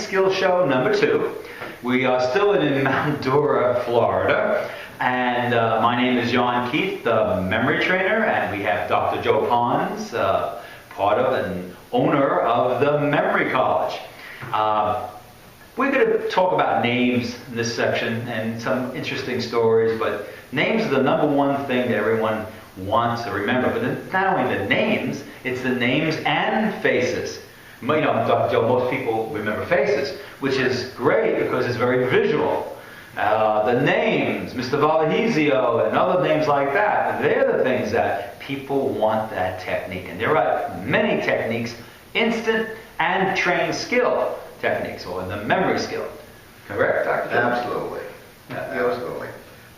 Skill Show number 2. We are still in Mount Dora, Florida, and my name is John Keith, the memory trainer, and we have Dr. Joe Pons, part of and owner of the Memory College. We're going to talk about names in this section and some interesting stories, but names are the number one thing that everyone wants to remember. But it's not only the names, it's the names and faces. You know, Dr. Joe, most people remember faces, which is great because it's very visual. The names, Mr. Valahizio and other names like that, they're the things that people want that technique. And there are many techniques, instant and trained skill techniques, or the memory skill. Correct, Dr. Joe? Absolutely. Absolutely.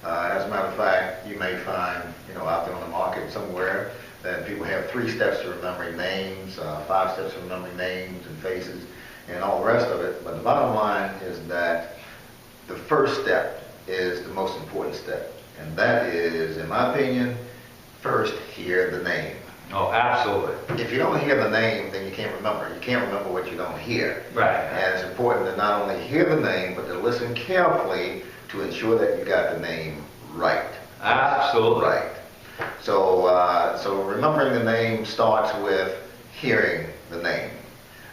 As a matter of fact, you may find, out there on the market somewhere that people have 3 steps to remembering names, 5 steps to remembering names and faces, and all the rest of it. But the bottom line is that the first step is the most important step. And that is, in my opinion, first hear the name. Oh, absolutely. If you don't hear the name, then you can't remember. You can't remember what you don't hear. Right. And it's important to not only hear the name, but to listen carefully to ensure that you got the name right. Absolutely. Right. So, so remembering the name starts with hearing the name.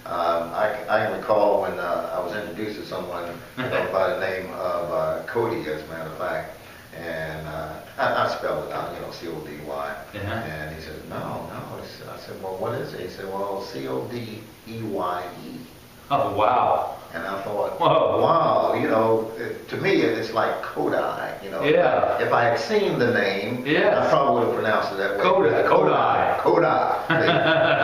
I can recall when I was introduced to someone by the name of Cody, as a matter of fact, and I spelled it out, C-O-D-Y. And he said, no. I said, well, what is it? He said, well, C-O-D-E-Y-E. Oh, wow. And I thought, whoa. Wow, to me it's like Kodai, Yeah. If I had seen the name, I probably would have pronounced it that way. Kodai.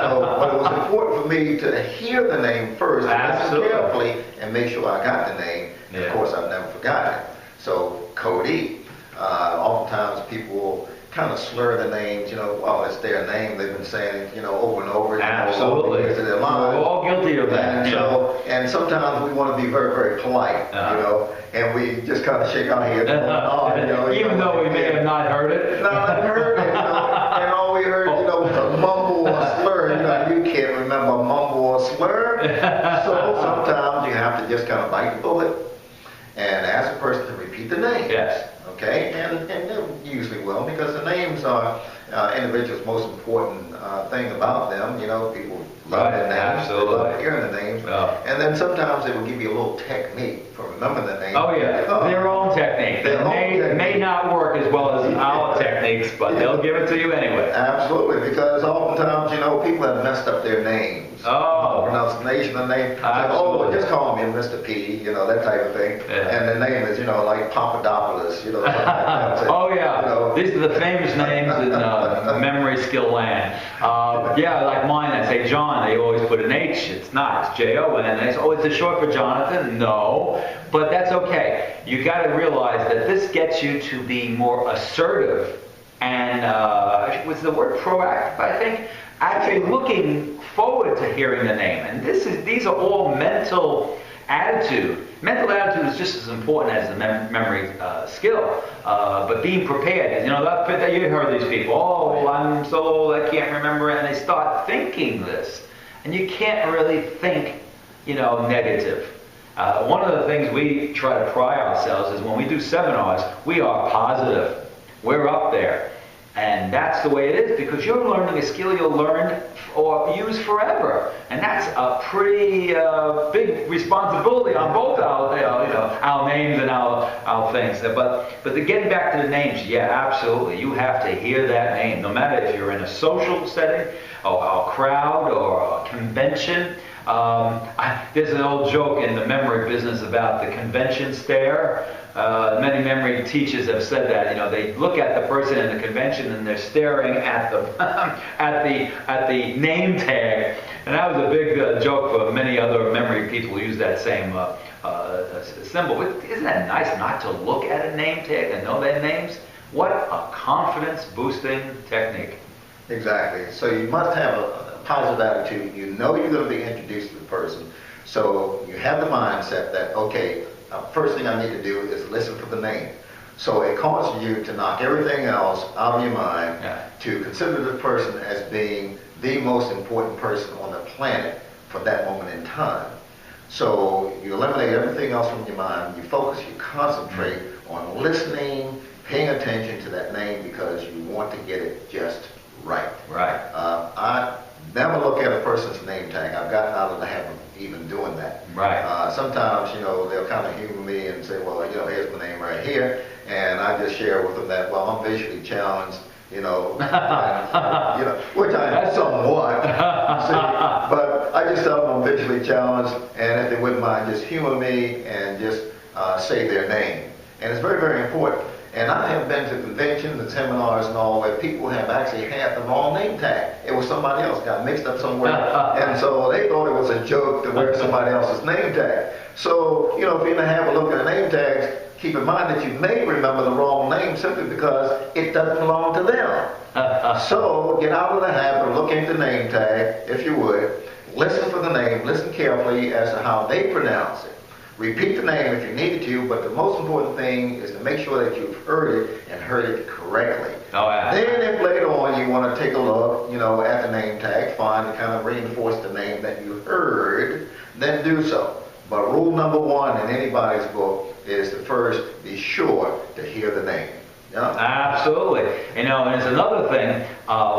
So, but it was important for me to hear the name first, and listen carefully, and make sure I got the name. Yeah. Of course, I've never forgotten it. So, Cody. Oftentimes people will kind of slur the names, it's their name. They've been saying it, over and over. Absolutely. Over their lives. We're all guilty of that. And sometimes we want to be very, very polite, and we just kind of shake our head. Even though we may have not heard it. No, I heard it, and all we heard, was a mumble or a slur. You can't remember a mumble or a slur. So sometimes you have to just kind of bite the bullet and ask the person to repeat the name. Yes. Okay, and they usually will, because the names are individuals' most important thing about them. People love their names, they love hearing the names, and then sometimes they will give you a little technique for remembering the name. Oh yeah, their own technique. It may not work as well as our techniques, but they'll give it to you anyway. Absolutely, because oftentimes, people have messed up their names. Pronunciation of the name. Like, just call me Mr. P, that type of thing. Yeah. And the name is, like Papadopoulos, something like that. These are the famous names in memory skill land. Like mine, I say John, they always put an H. It's not, it's J-O-N. And they say, is it short for Jonathan? No, but that's okay. You got to realize that this gets you to be more assertive and, was the word proactive, I think? Actually looking forward to hearing the name. And these are all mental attitude. Mental attitude is just as important as the memory skill. But being prepared, you heard these people, I'm so old, I can't remember, and they start thinking this. And you can't really think, negative. One of the things we try to pride ourselves is when we do seminars, we are positive. We're up there. And that's the way it is, because you're learning a skill you'll learn or use forever. And that's a pretty big responsibility on both our names and our things. But getting back to the names, absolutely. You have to hear that name, no matter if you're in a social setting, or a crowd, or a convention. There's an old joke in the memory business about the convention stare. Many memory teachers have said that, they look at the person in the convention and they're staring at the at the name tag, and that was a big joke for many other memory people who use that same symbol. Isn't that nice not to look at a name tag and know their names? What a confidence boosting technique. Exactly. So you must have a positive attitude. You're going to be introduced to the person, so you have the mindset that, okay, first thing I need to do is listen for the name. So it causes you to knock everything else out of your mind, to consider the person as being the most important person on the planet for that moment in time. So you eliminate everything else from your mind. You focus, you concentrate on listening, paying attention to that name because you want to get it just right. Right. I never look at a person's name tag. I've gotten out of the habit of even doing that. Right. Sometimes, they'll kind of humor me and say, well, here's my name right here. And I just share with them that, well, I'm visually challenged, and, which I am somewhat, see, but I just tell them I'm visually challenged, and if they wouldn't mind, just humor me and just say their name. And it's very, very important. And I have been to conventions and seminars and all where people have actually had the wrong name tag. It was somebody else, got mixed up somewhere. And so they thought it was a joke to wear somebody else's name tag. So, if you're going to have a look at the name tags, keep in mind that you may remember the wrong name simply because it doesn't belong to them. So get out of the habit of looking at the name tag, if you would. Listen for the name, listen carefully as to how they pronounce it. Repeat the name if you needed to, but the most important thing is to make sure that you've heard it and heard it correctly. Oh, yeah. Then if later on you want to take a look, at the name tag, find to kind of reinforce the name that you heard, then do so. But rule number one in anybody's book is to first be sure to hear the name. Yeah? Absolutely. And there's another thing.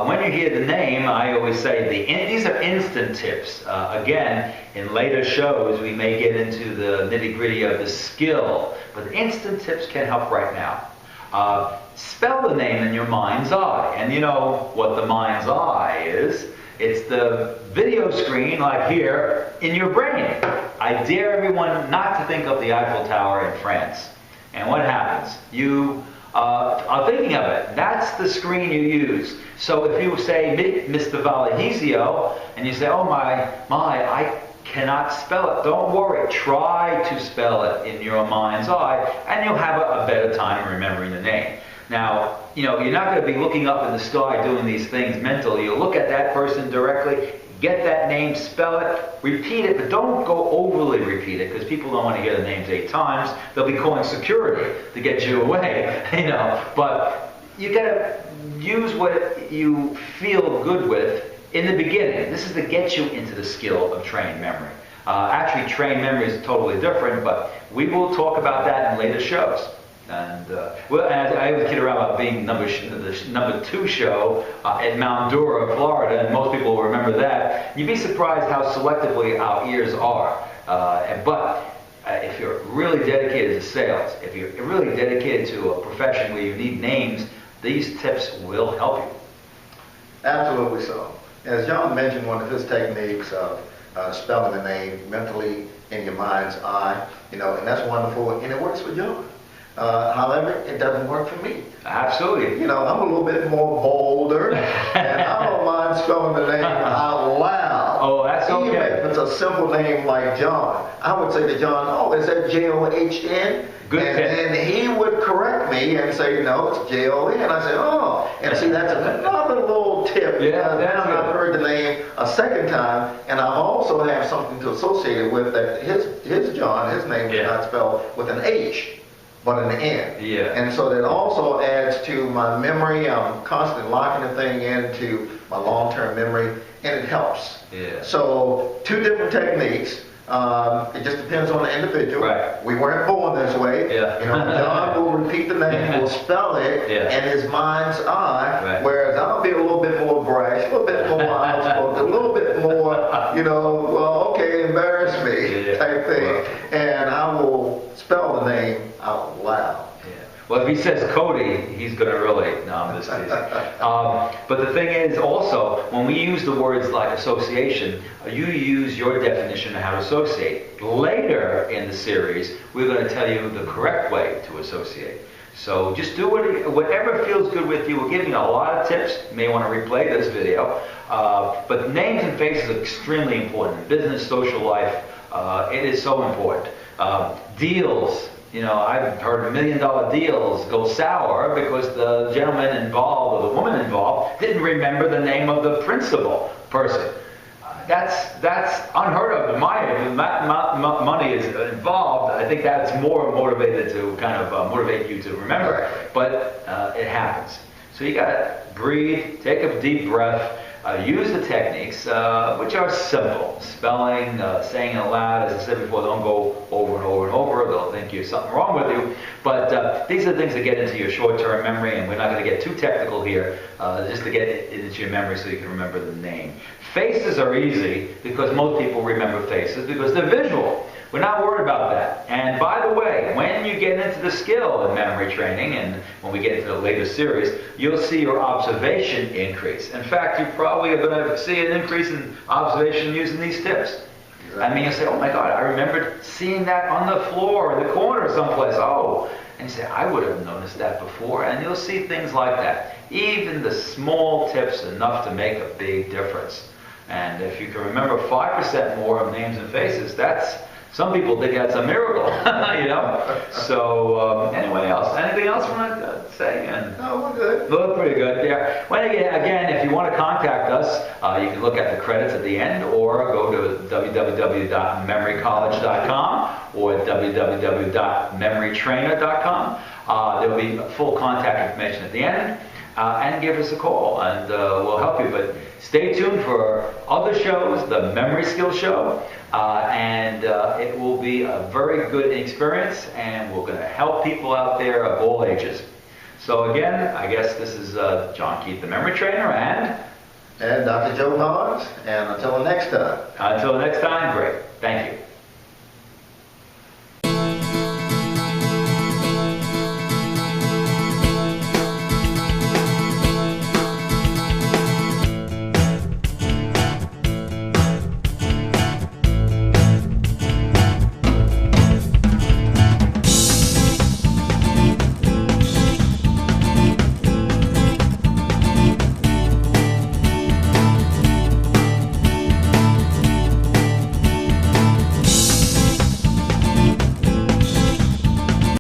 When you hear the name, I always say these are instant tips. Again, in later shows, we may get into the nitty-gritty of the skill, but the instant tips can help right now. Spell the name in your mind's eye. And you know what the mind's eye is. It's the video screen, like here, in your brain. I dare everyone not to think of the Eiffel Tower in France. And what happens? You are thinking of it. That's the screen you use. So if you say Mr. Vallehisio, and you say, oh my, I cannot spell it. Don't worry. Try to spell it in your mind's eye, and you'll have a better time remembering the name. Now, you're not going to be looking up in the sky doing these things mentally. You'll look at that person directly, get that name, spell it, repeat it, but don't go overly repeat it because people don't want to hear the names 8 times. They'll be calling security to get you away, But you got to use what you feel good with in the beginning. This is to get you into the skill of trained memory. Actually, trained memory is totally different, but we will talk about that in later shows. And I always kid around about being the number 2 show at Mount Dora, Florida, and most people will remember that. You'd be surprised how selectively our ears are. But if you're really dedicated to sales, if you're really dedicated to a profession where you need names, these tips will help you. Absolutely so. As John mentioned, one of his techniques of spelling the name mentally in your mind's eye, and that's wonderful, and it works for John. However, it doesn't work for me. Absolutely. I'm a little bit more bolder, and I don't mind spelling the name out loud. Oh, that's okay. Even if it's a simple name like John, I would say to John, oh, is that John? Good and he would correct me and say, no, it's Jon. I say, oh. And see, that's another little tip. Yeah, now I've heard the name a second time, and I also have something to associate it with that his John, his name is not spelled with an H, but an N. Yeah. And so that also adds to my memory. I'm constantly locking the thing into my long-term memory, and it helps. Yeah. So 2 different techniques. It just depends on the individual. Right. We weren't born this way. Yeah. John will repeat the name, will spell it in his mind's eye, right. Whereas I'll be a little bit more brash, a little bit more outspoken, a little bit more, well, okay, embarrass me type thing. Right. And I will spell the name out loud. Well, if he says Cody, he's going to really, no, I'm just teasing. But the thing is also, when we use the words like association, you use your definition of how to associate. Later in the series, we're going to tell you the correct way to associate. So just do whatever feels good with you. We're giving you a lot of tips. You may want to replay this video. But names and faces are extremely important. Business, social life, it is so important. Deals. I've heard $1 million deals go sour because the gentleman involved or the woman involved didn't remember the name of the principal person. That's unheard of in my opinion. Money is involved. I think that's more motivated to kind of motivate you to remember. But it happens. So you got to breathe, take a deep breath. use the techniques, which are simple. Spelling, saying it aloud, as I said before, don't go over and over and over. They'll think there's something wrong with you. But these are things that get into your short-term memory, and we're not going to get too technical here, just to get it into your memory so you can remember the name. Faces are easy because most people remember faces because they're visual. We're not worried about that. And by the way, when you get into the skill in memory training, and when we get into the later series, you'll see your observation increase. In fact, you probably are going to see an increase in observation using these tips. I mean, you say, oh my God, I remembered seeing that on the floor, in the corner someplace. Oh, and you say, I would have noticed that before. And you'll see things like that. Even the small tips enough to make a big difference. And if you can remember 5% more of names and faces, some people think that's a miracle, you know. So anyway, anything else you want to say? No, we're good. We're pretty good, yeah. Well, again, if you want to contact us, you can look at the credits at the end, or go to www.memorycollege.com or www.memorytrainer.com. There will be full contact information at the end. And give us a call, and we'll help you. But stay tuned for other shows, the Memory Skills Show, and it will be a very good experience, and we're going to help people out there of all ages. So again, I guess this is John Keith, the Memory Trainer, and Dr. Joe Barnes, and until next time. Until next time, great. Thank you.